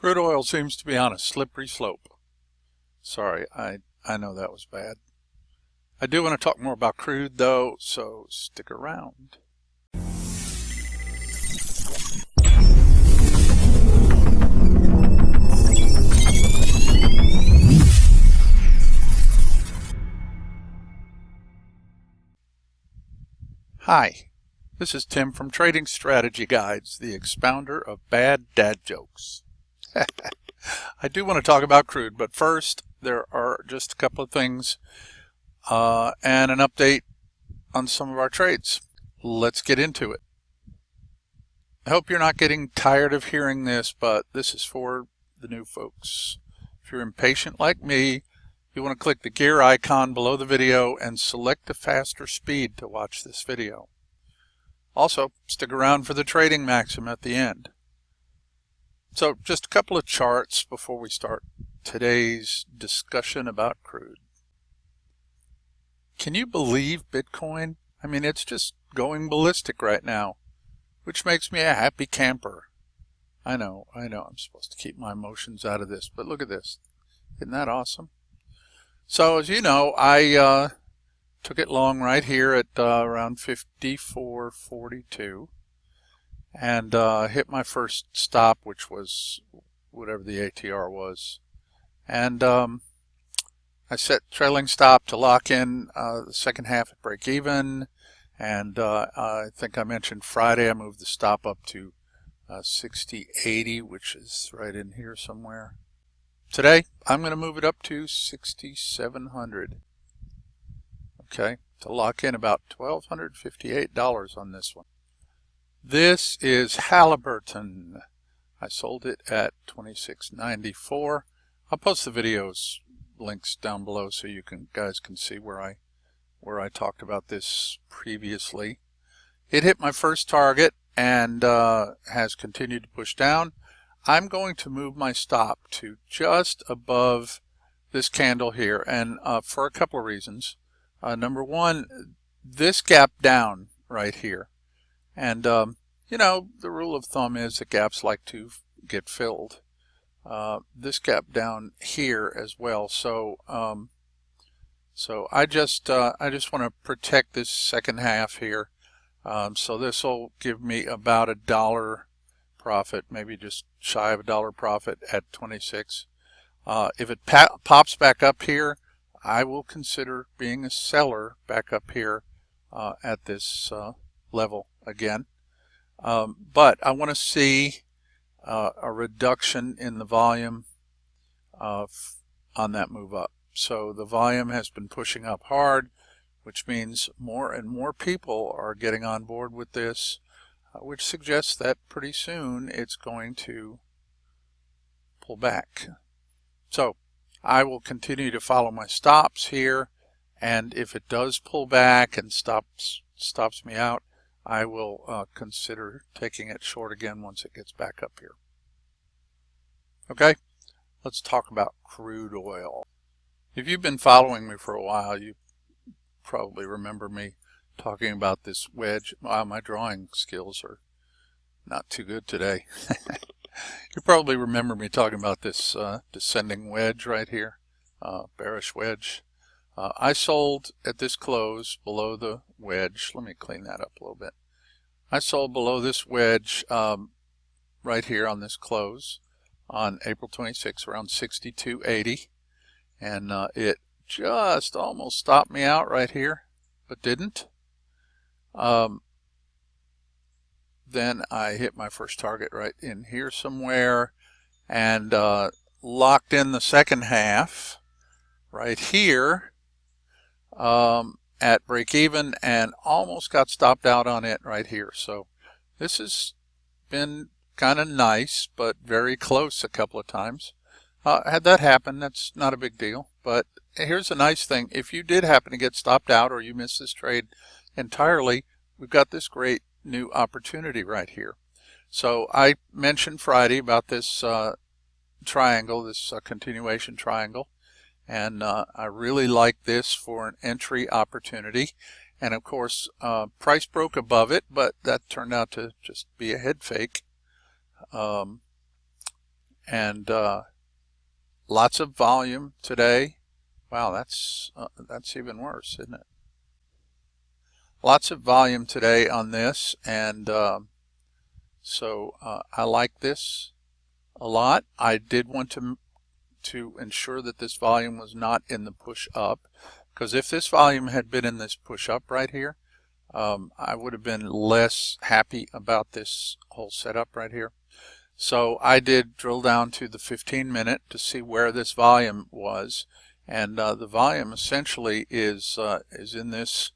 Crude oil seems to be on a slippery slope. Sorry, I know that was bad. I do want to talk more about crude though, so stick around. Hi, this is Tim from Trading Strategy Guides, the expounder of bad dad jokes. I do want to talk about crude, but first there are just a couple of things and an update on some of our trades. Let's get into it. I hope you're not getting tired of hearing this, but this is for the new folks. If you're impatient like me, you want to click the gear icon below the video and select the faster speed to watch this video. Also, stick around for the trading maxim at the end. So just a couple of charts before we start today's discussion about crude. Can you believe Bitcoin? I mean, it's just going ballistic right now, which makes me a happy camper. I know, I'm supposed to keep my emotions out of this, but look at this. Isn't that awesome? So as you know, I took it long right here at around 54.42 and hit my first stop, which was whatever the ATR was. And I set trailing stop to lock in the second half at break even. And I think I mentioned Friday I moved the stop up to 60.80, which is right in here somewhere. Today I'm going to move it up to 6,700. Okay, to lock in about $1,258 on this one. This is Halliburton. I sold it at $26.94. I'll post the videos links down below so you guys can see where I talked about this previously. It hit my first target and has continued to push down. I'm going to move my stop to just above this candle here, and for a couple of reasons. Number one, this gap down right here, and you know, the rule of thumb is that gaps like to get filled. This gap down here as well, so I just want to protect this second half here. So this will give me about $1 profit, maybe just shy of $1 profit at 26. If it pops back up here, I will consider being a seller back up here at this level again. But I want to see a reduction in the volume on that move up. So the volume has been pushing up hard, which means more and more people are getting on board with this, which suggests that pretty soon it's going to pull back. So I will continue to follow my stops here, and if it does pull back and stops me out, I will consider taking it short again once it gets back up here. Okay, let's talk about crude oil. If you've been following me for a while, you probably remember me talking about this wedge. Wow, my drawing skills are not too good today. You probably remember me talking about this descending wedge right here, bearish wedge. I sold at this close below the wedge. Let me clean that up a little bit. I sold below this wedge right here on this close on April 26 around 62.80, and it just almost stopped me out right here, but didn't. Then I hit my first target right in here somewhere and locked in the second half right here at break even and almost got stopped out on it right here. So this has been kind of nice, but very close a couple of times. Had that happen, that's not a big deal. But here's a nice thing. If you did happen to get stopped out or you missed this trade entirely, we've got this great new opportunity right here. So I mentioned Friday about this triangle, this continuation triangle, and I really like this for an entry opportunity. And of course, price broke above it, but that turned out to just be a head fake. and lots of volume today. Wow, that's even worse, isn't it? Lots of volume today on this, and so I like this a lot. I did want to ensure that this volume was not in the push up, because if this volume had been in this push up right here, I would have been less happy about this whole setup right here. So I did drill down to the 15-minute to see where this volume was, and the volume essentially is in this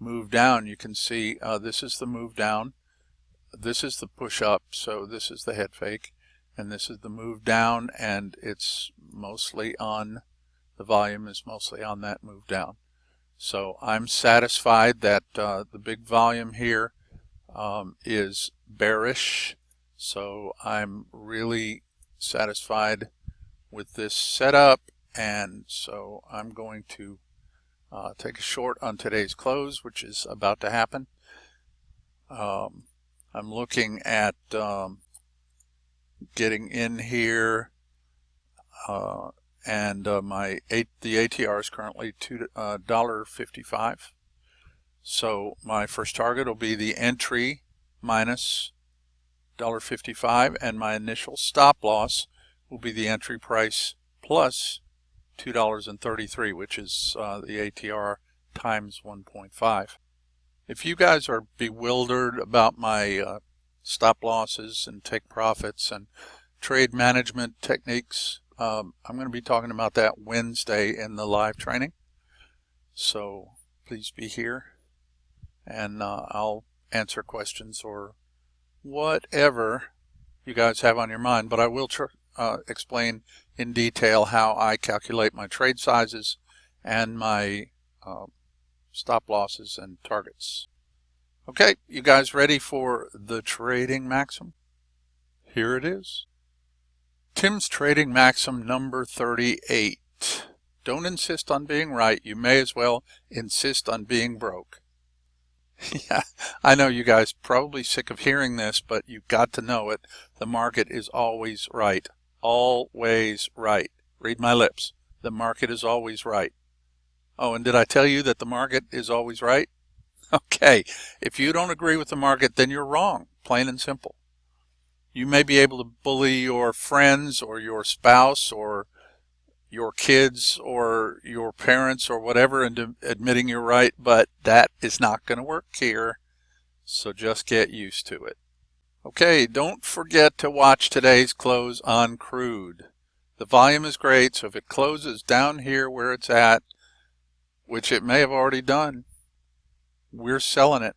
move down. You can see this is the move down, this is the push up, so this is the head fake, and this is the move down, and it's mostly on, the volume is mostly on that move down. So I'm satisfied that the big volume here is bearish, so I'm really satisfied with this setup, and so I'm going to take a short on today's close, which is about to happen. I'm looking at getting in here, and the ATR is currently $2.55. So my first target will be the entry minus $1.55, and my initial stop loss will be the entry price plus $2.33, which is the ATR times 1.5. If you guys are bewildered about my stop losses and take profits and trade management techniques, I'm going to be talking about that Wednesday in the live training. So please be here, and I'll answer questions or whatever you guys have on your mind, but I will explain in detail how I calculate my trade sizes and my stop losses and targets. Okay, you guys ready for the trading maxim? Here it is. Tim's trading maxim number 38. Don't insist on being right. You may as well insist on being broke. Yeah, I know you guys probably sick of hearing this, but you got to know it. The market is always right. Always right. Read my lips. The market is always right. Oh, and did I tell you that the market is always right? Okay, if you don't agree with the market, then you're wrong, plain and simple. You may be able to bully your friends or your spouse or your kids or your parents or whatever into admitting you're right, but that is not going to work here, so just get used to it. Okay, don't forget to watch today's close on Crude. The volume is great, so if it closes down here where it's at, which it may have already done, we're selling it.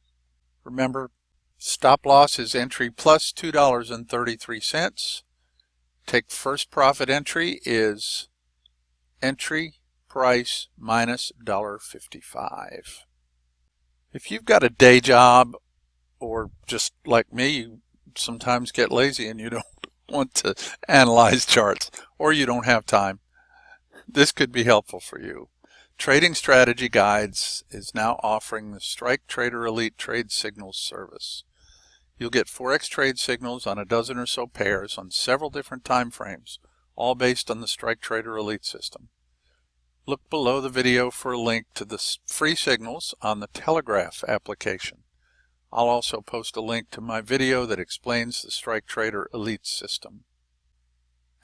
Remember, stop loss is entry plus $2.33. Take first profit entry is entry price minus $1.55. If you've got a day job, or just like me, you sometimes get lazy and you don't want to analyze charts, or you don't have time, this could be helpful for you. Trading Strategy Guides is now offering the Strike Trader Elite Trade Signals service. You'll get Forex trade signals on a dozen or so pairs on several different time frames, all based on the Strike Trader Elite system. Look below the video for a link to the free signals on the Telegraph application. I'll also post a link to my video that explains the Strike Trader Elite system.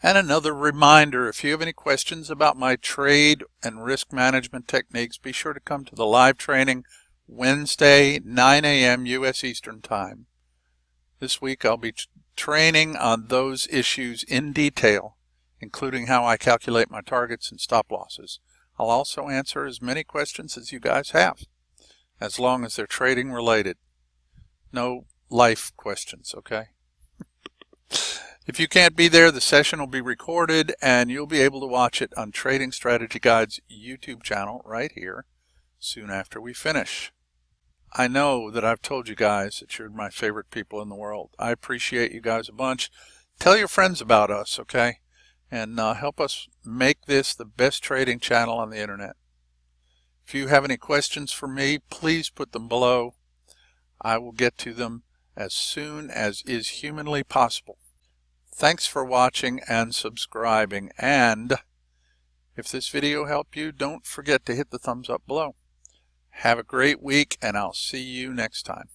And another reminder, if you have any questions about my trade and risk management techniques, be sure to come to the live training Wednesday, 9 a.m. U.S. Eastern Time. This week I'll be training on those issues in detail, including how I calculate my targets and stop losses. I'll also answer as many questions as you guys have, as long as they're trading related. No life questions, okay? If you can't be there, the session will be recorded and you'll be able to watch it on Trading Strategy Guide's YouTube channel right here soon after we finish. I know that I've told you guys that you're my favorite people in the world. I appreciate you guys a bunch. Tell your friends about us, okay? And help us make this the best trading channel on the internet. If you have any questions for me, please put them below. I will get to them as soon as is humanly possible. Thanks for watching and subscribing, and if this video helped you, don't forget to hit the thumbs up below. Have a great week, and I'll see you next time.